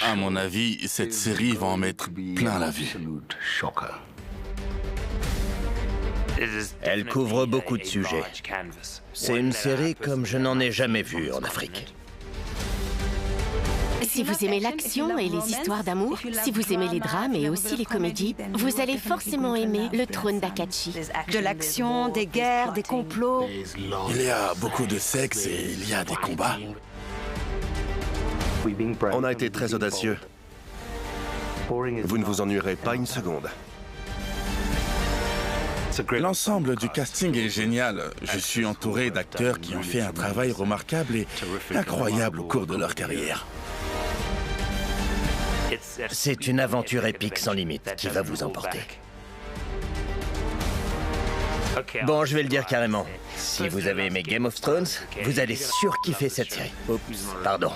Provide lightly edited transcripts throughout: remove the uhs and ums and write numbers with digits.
À mon avis, cette série va en mettre plein la vue. Elle couvre beaucoup de sujets. C'est une série comme je n'en ai jamais vu en Afrique. Si vous aimez l'action et les histoires d'amour, si vous aimez les drames et aussi les comédies, vous allez forcément aimer Le Trône d'Akachi. De l'action, des guerres, des complots. Il y a beaucoup de sexe et il y a des combats. On a été très audacieux. Vous ne vous ennuierez pas une seconde. L'ensemble du casting est génial. Je suis entouré d'acteurs qui ont fait un travail remarquable et incroyable au cours de leur carrière. C'est une aventure épique sans limite qui va vous emporter. Bon, je vais le dire carrément. Si vous avez aimé Game of Thrones, vous allez surkiffer cette série. Oups, pardon.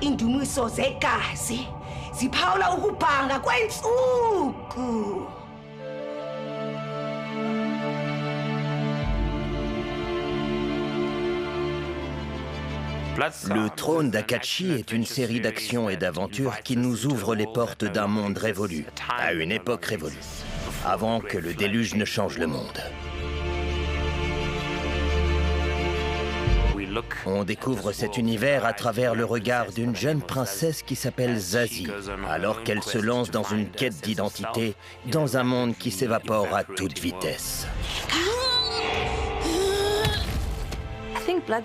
Indumiso zegazi ziphawula ukubhanga kwentsuku. Le Trône d'Akachi est une série d'action et d'aventures qui nous ouvre les portes d'un monde révolu, à une époque révolue, avant que le déluge ne change le monde. On découvre cet univers à travers le regard d'une jeune princesse qui s'appelle Zazie, alors qu'elle se lance dans une quête d'identité dans un monde qui s'évapore à toute vitesse.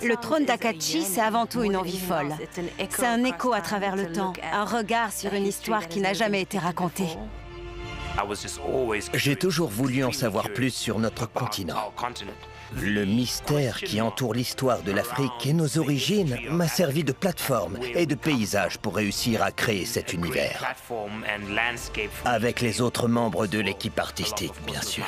Le Trône d'Akachi, c'est avant tout une envie folle. C'est un écho à travers le temps, un regard sur une histoire qui n'a jamais été racontée. J'ai toujours voulu en savoir plus sur notre continent. Le mystère qui entoure l'histoire de l'Afrique et nos origines m'a servi de plateforme et de paysage pour réussir à créer cet univers. Avec les autres membres de l'équipe artistique, bien sûr.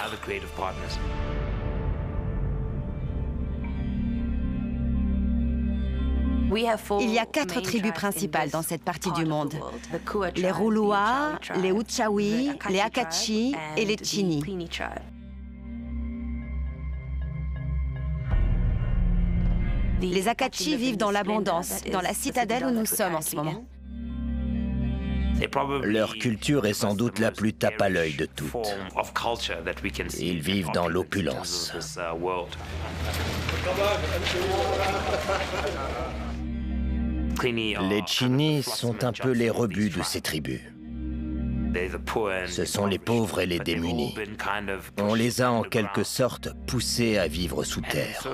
Il y a 4 tribus principales dans cette partie du monde. Les Rouloua, les Uchawi, les Akachi et les Chini. Les Akachi vivent dans l'abondance, dans la citadelle où nous sommes en ce moment. Leur culture est sans doute la plus tape à l'œil de toutes. Ils vivent dans l'opulence. Les Chini sont un peu les rebuts de ces tribus. Ce sont les pauvres et les démunis. On les a en quelque sorte poussés à vivre sous terre.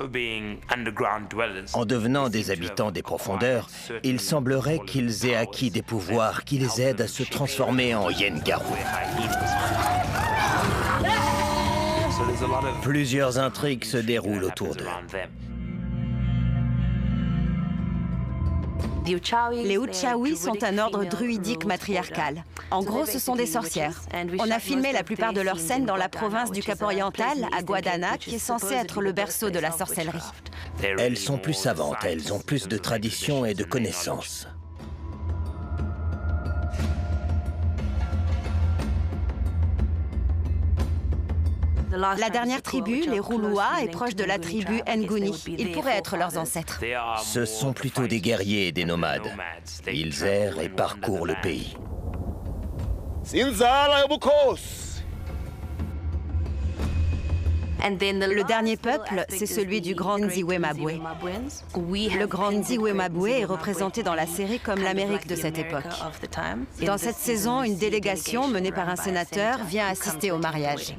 En devenant des habitants des profondeurs, il semblerait qu'ils aient acquis des pouvoirs qui les aident à se transformer en Yengaru. Plusieurs intrigues se déroulent autour d'eux. Les Uchawi sont un ordre druidique matriarcal. En gros, ce sont des sorcières. On a filmé la plupart de leurs scènes dans la province du Cap-Oriental, à Guadana, qui est censée être le berceau de la sorcellerie. Elles sont plus savantes, elles ont plus de traditions et de connaissances. La dernière tribu, les Rouloua, est proche de la tribu Nguni. Ils pourraient être leurs ancêtres. Ce sont plutôt des guerriers et des nomades. Ils errent et parcourent le pays. Le dernier peuple, c'est celui du Grand Nziwemabwe. Le Grand Nziwemabwe est représenté dans la série comme l'Amérique de cette époque. Dans cette saison, une délégation menée par un sénateur vient assister au mariage.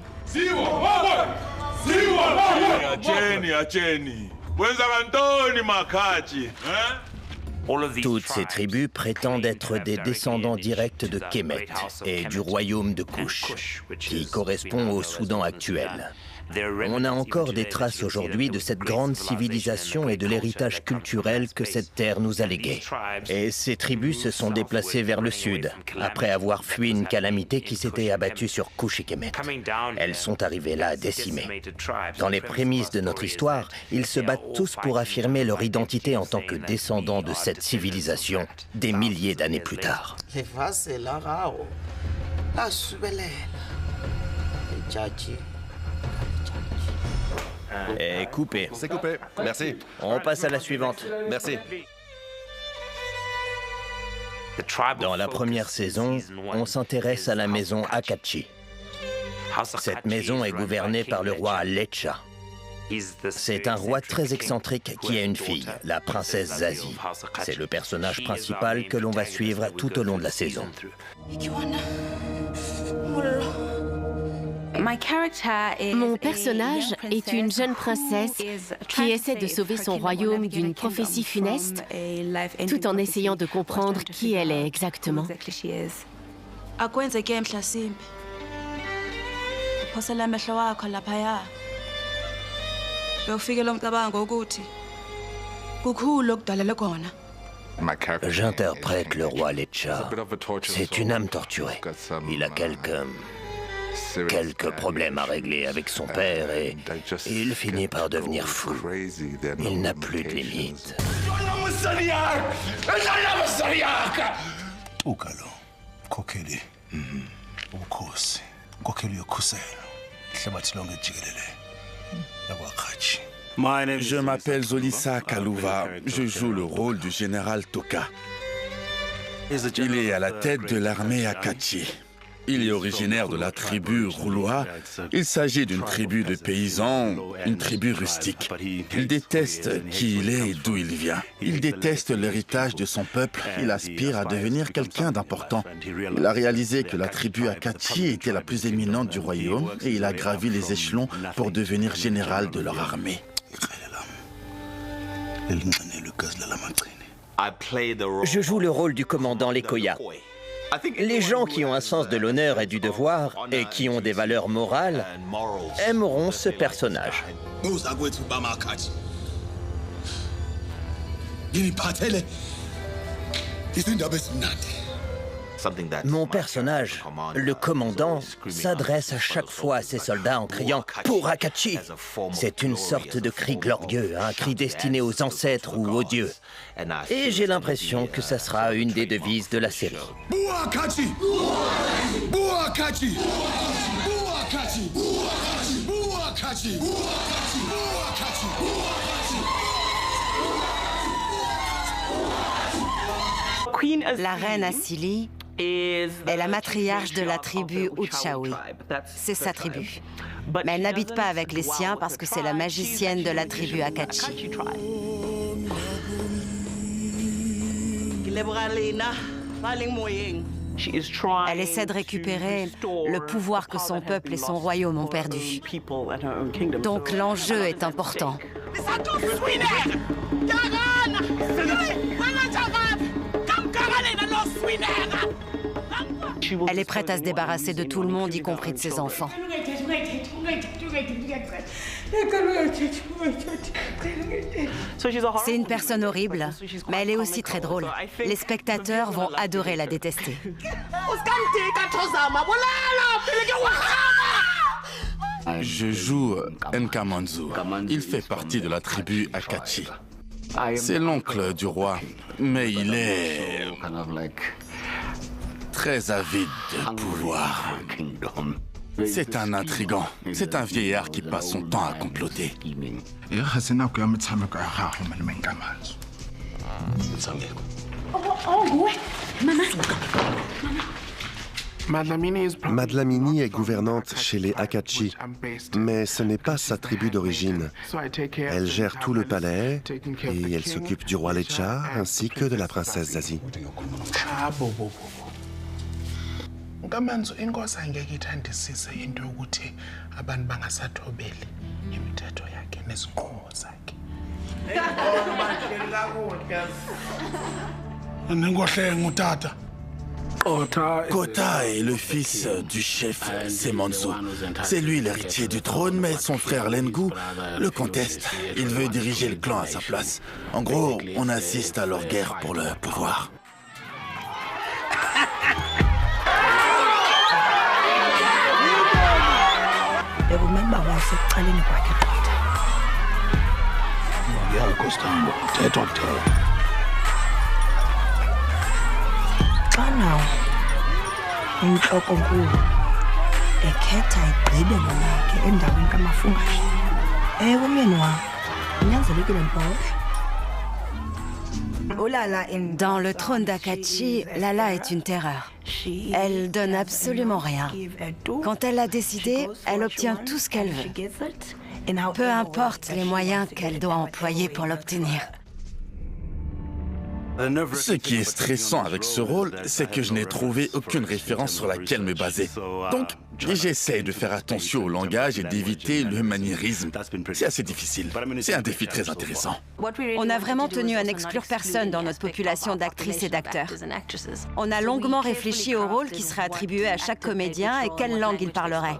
Toutes ces tribus prétendent être des descendants directs de Kemet et du royaume de Kush, qui correspond au Soudan actuel. On a encore des traces aujourd'hui de cette grande civilisation et de l'héritage culturel que cette terre nous a légué. Et ces tribus se sont déplacées vers le sud, après avoir fui une calamité qui s'était abattue sur Kush et Kemet. Elles sont arrivées là décimées. Dans les prémices de notre histoire, ils se battent tous pour affirmer leur identité en tant que descendants de cette civilisation des milliers d'années plus tard. Et coupé. C'est coupé. Merci. On passe à la suivante. Merci. Dans la première saison, on s'intéresse à la maison Akachi. Cette maison est gouvernée par le roi Lecha. C'est un roi très excentrique qui a une fille, la princesse Zazie. C'est le personnage principal que l'on va suivre tout au long de la saison. Mon personnage est une jeune princesse qui essaie de sauver son royaume d'une prophétie funeste, tout en essayant de comprendre qui elle est exactement. J'interprète le roi Lecha. C'est une âme torturée. Il a quelques problèmes à régler avec son père et il finit par devenir fou. Il n'a plus de limites. Je m'appelle Zolisa Kaluva. Je joue le rôle du général Toka. Il est à la tête de l'armée Akachi. Il est originaire de la tribu Rouloa. Il s'agit d'une tribu de paysans, une tribu rustique. Il déteste qui il est et d'où il vient. Il déteste l'héritage de son peuple. Il aspire à devenir quelqu'un d'important. Il a réalisé que la tribu Akachi était la plus éminente du royaume et il a gravi les échelons pour devenir général de leur armée. Je joue le rôle du commandant Lekoya. Les gens qui ont un sens de l'honneur et du devoir et qui ont des valeurs morales aimeront ce personnage. Mon personnage, le commandant, s'adresse à chaque fois à ses soldats en criant « Pour Akachi !» C'est une sorte de cri glorieux, un cri destiné aux ancêtres ou aux dieux. Et j'ai l'impression que ça sera une des devises de la série. La reine Asili est la matriarche de la tribu Uchawi. C'est sa tribu. Mais elle n'habite pas avec les siens parce que c'est la magicienne de la tribu Akachi. Elle essaie de récupérer le pouvoir que son peuple et son royaume ont perdu. Donc l'enjeu est important. Elle est prête à se débarrasser de tout le monde, y compris de ses enfants. C'est une personne horrible, mais elle est aussi très drôle. Les spectateurs vont adorer la détester. Je joue Nkamanzu. Il fait partie de la tribu Akachi. C'est l'oncle du roi, mais il est très avide de pouvoir. C'est un intrigant. C'est un vieillard qui passe son temps à comploter. Madlamini est gouvernante chez les Akachi, mais ce n'est pas sa tribu d'origine. Elle gère tout le palais et elle s'occupe du roi Lecha ainsi que de la princesse Zazie. Kota est le fils du chef Semanzo. C'est lui l'héritier du trône, mais son frère Lengu le conteste. Il veut diriger le clan à sa place. En gros, on assiste à leur guerre pour le pouvoir. Inhlokonkulu ekhetha igqibelo lakhe endaweni kaMafungashi. Ewe myeni wam, unyanzelekile mpofu. Dans le trône d'Akachi, Lala est une terreur. Elle donne absolument rien. Quand elle a décidé, elle obtient tout ce qu'elle veut. Peu importe les moyens qu'elle doit employer pour l'obtenir. Ce qui est stressant avec ce rôle, c'est que je n'ai trouvé aucune référence sur laquelle me baser. Donc, j'essaie de faire attention au langage et d'éviter le maniérisme. C'est assez difficile. C'est un défi très intéressant. On a vraiment tenu à n'exclure personne dans notre population d'actrices et d'acteurs. On a longuement réfléchi au rôle qui serait attribué à chaque comédien et quelle langue il parlerait.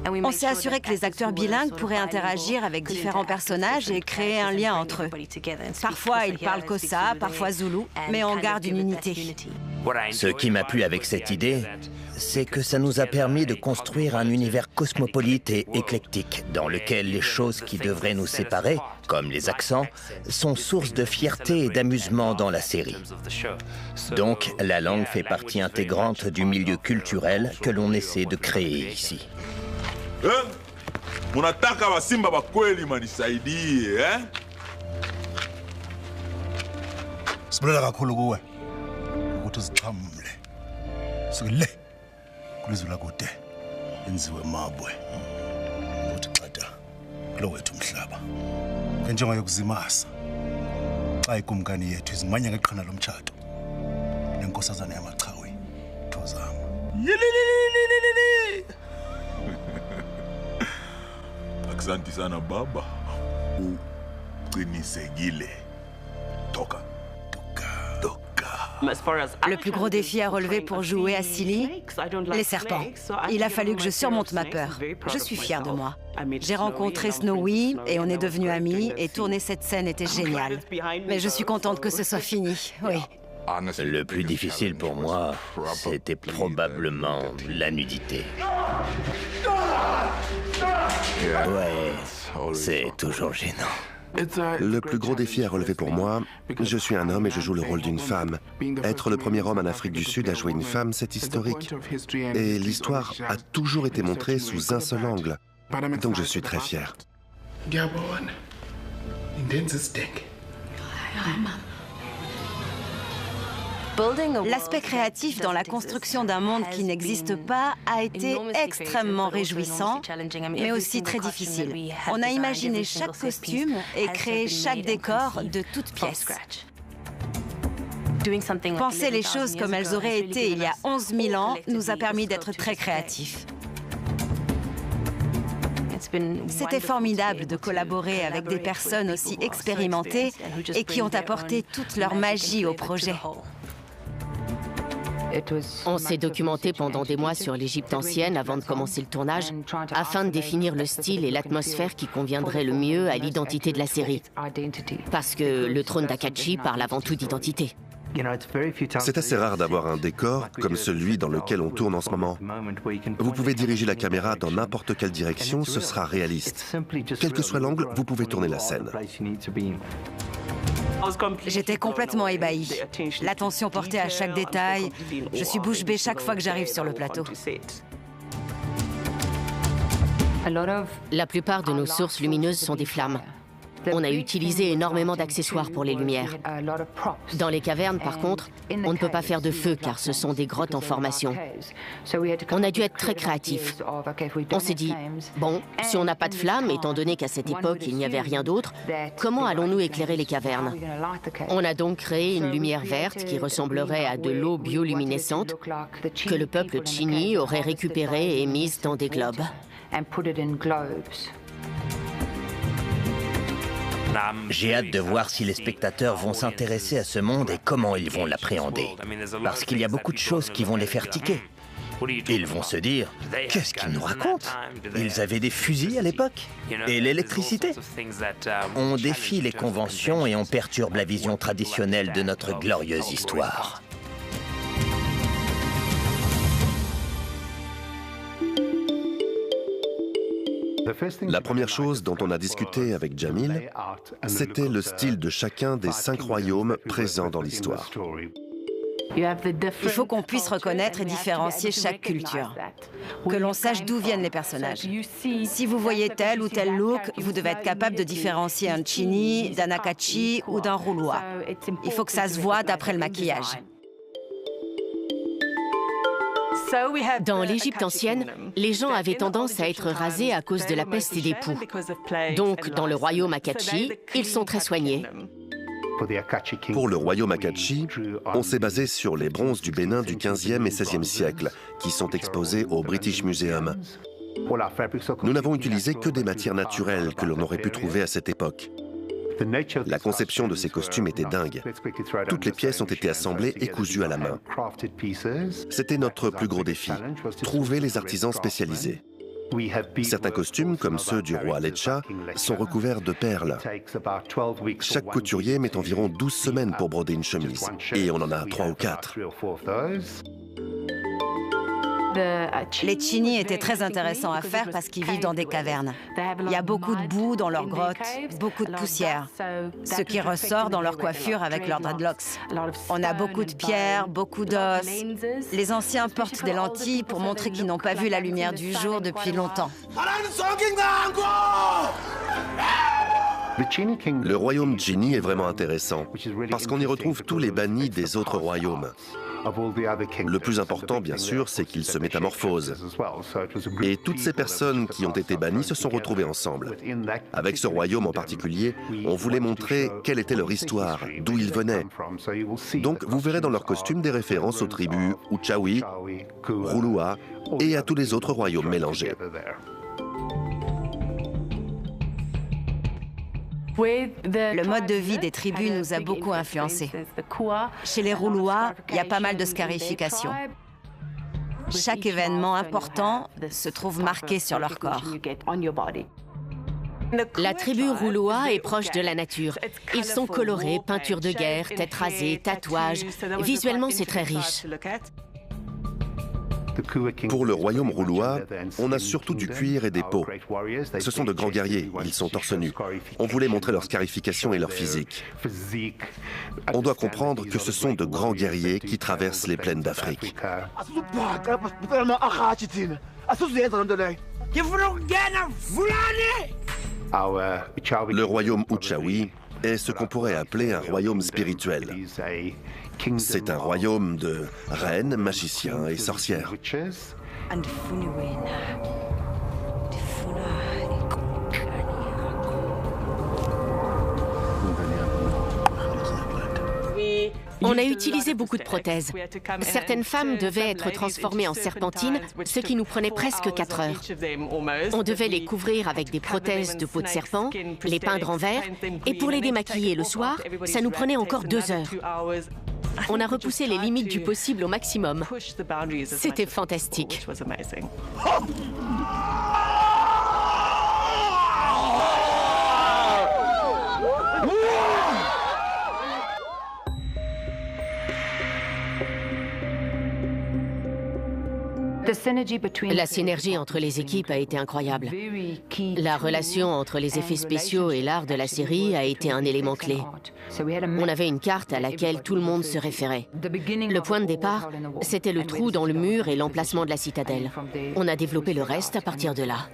On s'est assuré que les acteurs bilingues pourraient interagir avec différents personnages et créer un lien entre eux. Parfois, ils parlent Xhosa, parfois Zulu, mais on garde une unité. Ce qui m'a plu avec cette idée, c'est que ça nous a permis de construire un univers cosmopolite et éclectique, dans lequel les choses qui devraient nous séparer, comme les accents, sont source de fierté et d'amusement dans la série. Donc, la langue fait partie intégrante du milieu culturel que l'on essaie de créer ici. Munataka wasimba wa kweli manisaidie, Sibulela kakhulu kuwe ukuthi uziqhamule. Sikule kulizwe lakude enziwe mabwe. Uthi qada lo wethu umhlaba. Njengoba yokuzimasa. Xa ikumkani yethu izimanya ngeqhina lomtshato. Lenkosazana yamachawe thozama. Asante sana baba. Uqinisekile. Toka. Le plus gros défi à relever pour jouer à Silly, les serpents. Il a fallu que je surmonte ma peur. Je suis fière de moi. J'ai rencontré Snowy et on est devenus amis et tourner cette scène était génial. Mais je suis contente que ce soit fini, oui. Le plus difficile pour moi, c'était probablement la nudité. Ouais, c'est toujours gênant. Le plus gros défi à relever pour moi, je suis un homme et je joue le rôle d'une femme. Être le premier homme en Afrique du Sud à jouer une femme, c'est historique. Et l'histoire a toujours été montrée sous un seul angle. Donc je suis très fier. L'aspect créatif dans la construction d'un monde qui n'existe pas a été extrêmement réjouissant, mais aussi très difficile. On a imaginé chaque costume et créé chaque décor de toutes pièces. Penser les choses comme elles auraient été il y a 11 000 ans nous a permis d'être très créatifs. C'était formidable de collaborer avec des personnes aussi expérimentées et qui ont apporté toute leur magie au projet. On s'est documenté pendant des mois sur l'Égypte ancienne avant de commencer le tournage, afin de définir le style et l'atmosphère qui conviendraient le mieux à l'identité de la série. Parce que le trône d'Akachi parle avant tout d'identité. C'est assez rare d'avoir un décor comme celui dans lequel on tourne en ce moment. Vous pouvez diriger la caméra dans n'importe quelle direction, ce sera réaliste. Quel que soit l'angle, vous pouvez tourner la scène. J'étais complètement ébahie. L'attention portée à chaque détail. Je suis bouche bée chaque fois que j'arrive sur le plateau. La plupart de nos sources lumineuses sont des flammes. On a utilisé énormément d'accessoires pour les lumières. Dans les cavernes, par contre, on ne peut pas faire de feu car ce sont des grottes en formation. On a dû être très créatifs. On s'est dit, bon, si on n'a pas de flammes, étant donné qu'à cette époque, il n'y avait rien d'autre, comment allons-nous éclairer les cavernes? On a donc créé une lumière verte qui ressemblerait à de l'eau bioluminescente que le peuple Chini aurait récupérée et mise dans des globes. J'ai hâte de voir si les spectateurs vont s'intéresser à ce monde et comment ils vont l'appréhender. Parce qu'il y a beaucoup de choses qui vont les faire tiquer. Ils vont se dire, qu'est-ce qu'ils nous racontent? Ils avaient des fusils à l'époque? Et l'électricité? On défie les conventions et on perturbe la vision traditionnelle de notre glorieuse histoire. La première chose dont on a discuté avec Jamil, c'était le style de chacun des 5 royaumes présents dans l'histoire. Il faut qu'on puisse reconnaître et différencier chaque culture, que l'on sache d'où viennent les personnages. Si vous voyez tel ou tel look, vous devez être capable de différencier un Chini d'un Akachi ou d'un Roulois. Il faut que ça se voit d'après le maquillage. Dans l'Égypte ancienne, les gens avaient tendance à être rasés à cause de la peste et des poux. Donc, dans le royaume Akachi, ils sont très soignés. Pour le royaume Akachi, on s'est basé sur les bronzes du Bénin du XVe et XVIe siècle, qui sont exposés au British Museum. Nous n'avons utilisé que des matières naturelles que l'on aurait pu trouver à cette époque. La conception de ces costumes était dingue. Toutes les pièces ont été assemblées et cousues à la main. C'était notre plus gros défi, trouver les artisans spécialisés. Certains costumes, comme ceux du roi Leccha, sont recouverts de perles. Chaque couturier met environ 12 semaines pour broder une chemise, et on en a 3 ou 4. Les Chini étaient très intéressants à faire parce qu'ils vivent dans des cavernes. Il y a beaucoup de boue dans leurs grottes, beaucoup de poussière, ce qui ressort dans leur coiffure avec leurs dreadlocks. On a beaucoup de pierres, beaucoup d'os. Les anciens portent des lentilles pour montrer qu'ils n'ont pas vu la lumière du jour depuis longtemps. Le royaume Chini est vraiment intéressant, parce qu'on y retrouve tous les bannis des autres royaumes. Le plus important, bien sûr, c'est qu'ils se métamorphosent. Et toutes ces personnes qui ont été bannies se sont retrouvées ensemble. Avec ce royaume en particulier, on voulait montrer quelle était leur histoire, d'où ils venaient. Donc vous verrez dans leurs costumes des références aux tribus Uchawi, Roulois et à tous les autres royaumes mélangés. Le mode de vie des tribus nous a beaucoup influencés. Chez les Roulois, il y a pas mal de scarification. Chaque événement important se trouve marqué sur leur corps. La tribu Roulois est proche de la nature. Ils sont colorés, peinture de guerre, tête rasée, tatouages. Visuellement, c'est très riche. Pour le royaume roulois, on a surtout du cuir et des peaux. Ce sont de grands guerriers, ils sont torse nu. On voulait montrer leur scarification et leur physique. On doit comprendre que ce sont de grands guerriers qui traversent les plaines d'Afrique. Le royaume Uchawi est ce qu'on pourrait appeler un royaume spirituel. C'est un royaume de reines, magiciens et sorcières. On a utilisé beaucoup de prothèses. Certaines femmes devaient être transformées en serpentines, ce qui nous prenait presque 4 heures. On devait les couvrir avec des prothèses de peau de serpent, les peindre en vert, et pour les démaquiller le soir, ça nous prenait encore 2 heures. On a repoussé les limites du possible au maximum. C'était fantastique. La synergie entre les équipes a été incroyable. La relation entre les effets spéciaux et l'art de la série a été un élément clé. On avait une carte à laquelle tout le monde se référait. Le point de départ, c'était le trou dans le mur et l'emplacement de la citadelle. On a développé le reste à partir de là.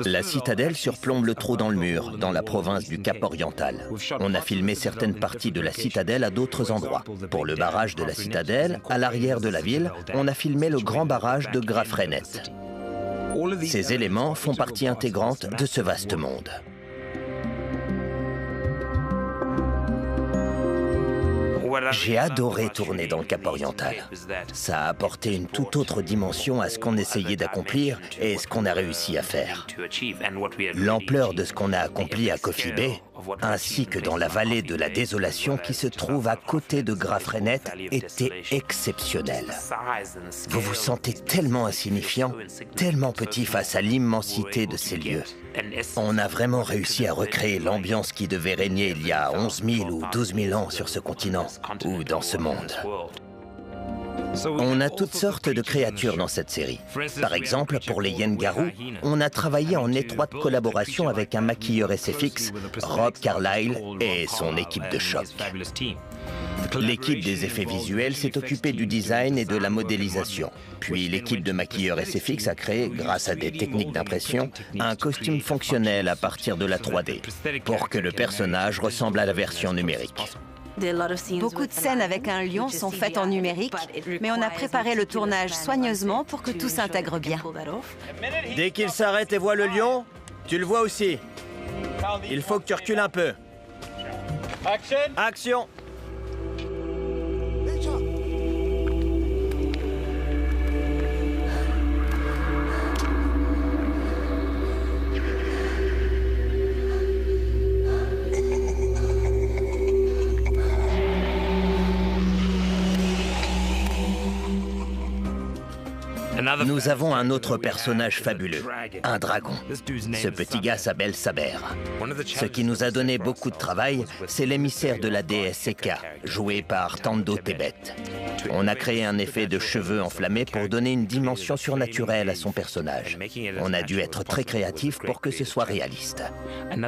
La citadelle surplombe le trou dans le mur, dans la province du Cap-Oriental. On a filmé certaines parties de la citadelle à d'autres endroits. Pour le barrage de la citadelle, à l'arrière de la ville, on a filmé le grand barrage de Grafrenet. Ces éléments font partie intégrante de ce vaste monde. J'ai adoré tourner dans le Cap-Oriental. Ça a apporté une toute autre dimension à ce qu'on essayait d'accomplir et ce qu'on a réussi à faire. L'ampleur de ce qu'on a accompli à Coffee Bay, ainsi que dans la vallée de la désolation qui se trouve à côté de Grafrenet, était exceptionnelle. Vous vous sentez tellement insignifiant, tellement petit face à l'immensité de ces lieux. On a vraiment réussi à recréer l'ambiance qui devait régner il y a 11 000 ou 12 000 ans sur ce continent, ou dans ce monde. On a toutes sortes de créatures dans cette série. Par exemple, pour les Yengaru, on a travaillé en étroite collaboration avec un maquilleur SFX, Rob Carlyle, et son équipe de choc. L'équipe des effets visuels s'est occupée du design et de la modélisation. Puis l'équipe de maquilleurs SFX a créé, grâce à des techniques d'impression, un costume fonctionnel à partir de la 3D, pour que le personnage ressemble à la version numérique. Beaucoup de scènes avec un lion sont faites en numérique, mais on a préparé le tournage soigneusement pour que tout s'intègre bien. Dès qu'il s'arrête et voit le lion, tu le vois aussi. Il faut que tu recules un peu. Action! Nous avons un autre personnage fabuleux, un dragon. Ce petit gars s'appelle Saber. Ce qui nous a donné beaucoup de travail, c'est l'émissaire de la déesse Eka, joué par Tando Tebet. On a créé un effet de cheveux enflammés pour donner une dimension surnaturelle à son personnage. On a dû être très créatif pour que ce soit réaliste.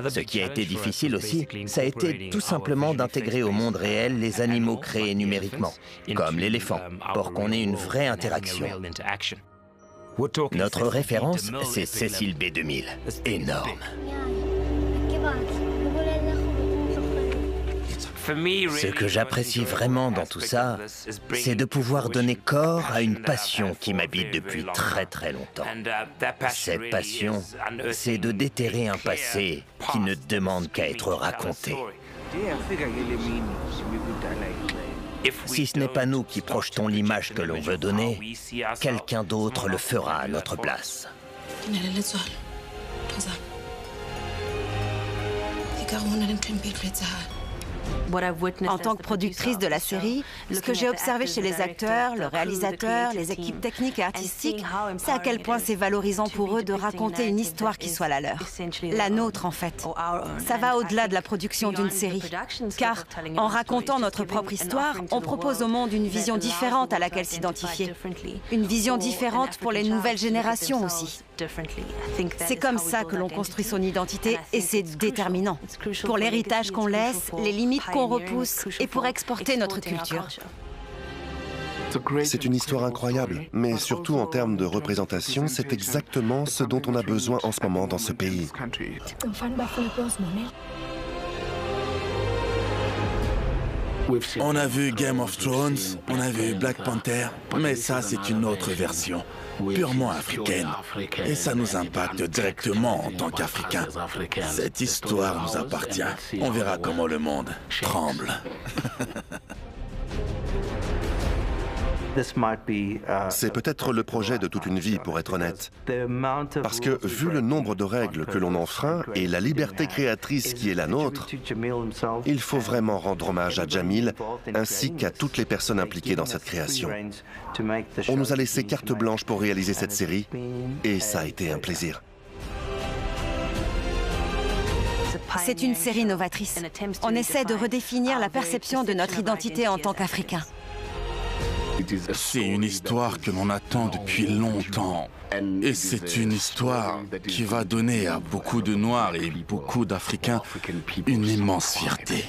Ce qui a été difficile aussi, ça a été tout simplement d'intégrer au monde réel les animaux créés numériquement, comme l'éléphant, pour qu'on ait une vraie interaction. Notre référence, c'est Cecil B2000. Énorme. Ce que j'apprécie vraiment dans tout ça, c'est de pouvoir donner corps à une passion qui m'habite depuis très très longtemps. Cette passion, c'est de déterrer un passé qui ne demande qu'à être raconté. Si ce n'est pas nous qui projetons l'image que l'on veut donner, quelqu'un d'autre le fera à notre place. En tant que productrice de la série, ce que j'ai observé chez les acteurs, le réalisateur, les équipes techniques et artistiques, c'est à quel point c'est valorisant pour eux de raconter une histoire qui soit la leur. La nôtre, en fait. Ça va au-delà de la production d'une série. Car, en racontant notre propre histoire, on propose au monde une vision différente à laquelle s'identifier. Une vision différente pour les nouvelles générations aussi. C'est comme ça que l'on construit son identité et c'est déterminant. Pour l'héritage qu'on laisse, les limites qu'on repousse et pour exporter notre culture. C'est une histoire incroyable, mais surtout en termes de représentation, c'est exactement ce dont on a besoin en ce moment dans ce pays. On a vu Game of Thrones, on a vu Black Panther, mais ça c'est une autre version, purement africaine. Et ça nous impacte directement en tant qu'Africains. Cette histoire nous appartient. On verra comment le monde tremble. C'est peut-être le projet de toute une vie, pour être honnête. Parce que, vu le nombre de règles que l'on enfreint et la liberté créatrice qui est la nôtre, il faut vraiment rendre hommage à Jamil ainsi qu'à toutes les personnes impliquées dans cette création. On nous a laissé carte blanche pour réaliser cette série et ça a été un plaisir. C'est une série novatrice. On essaie de redéfinir la perception de notre identité en tant qu'Africains. C'est une histoire que l'on attend depuis longtemps. Et c'est une histoire qui va donner à beaucoup de Noirs et beaucoup d'Africains une immense fierté.